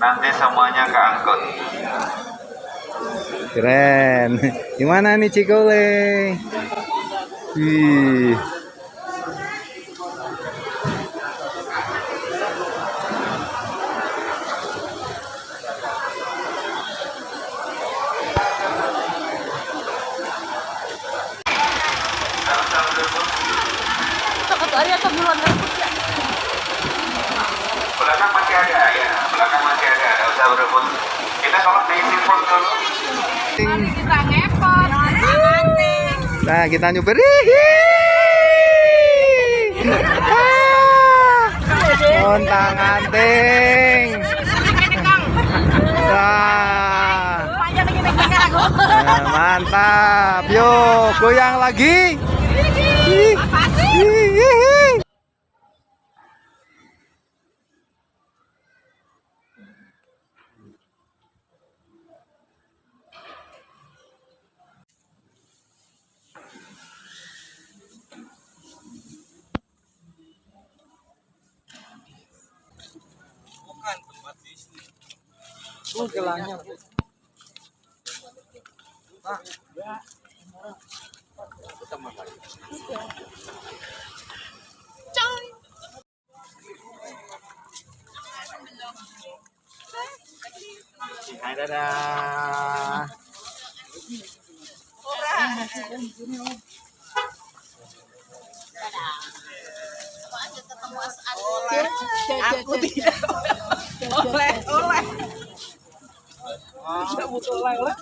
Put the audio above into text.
Nanti semuanya keangkut. Keren. Gimana nih Cikole? Wih. Belakang masih ada ya, belakang masih ada, nggak usah berebut. Kita sholat di simpul dulu. Kita ngepot. Nah, kita nyuber. Montang anting. Nah, mantap. Yuk, goyang lagi. Bukan tempat bisnis. Gelangnya. Hai, dadah. Aku tidak oleh. Tidak butuh oleh.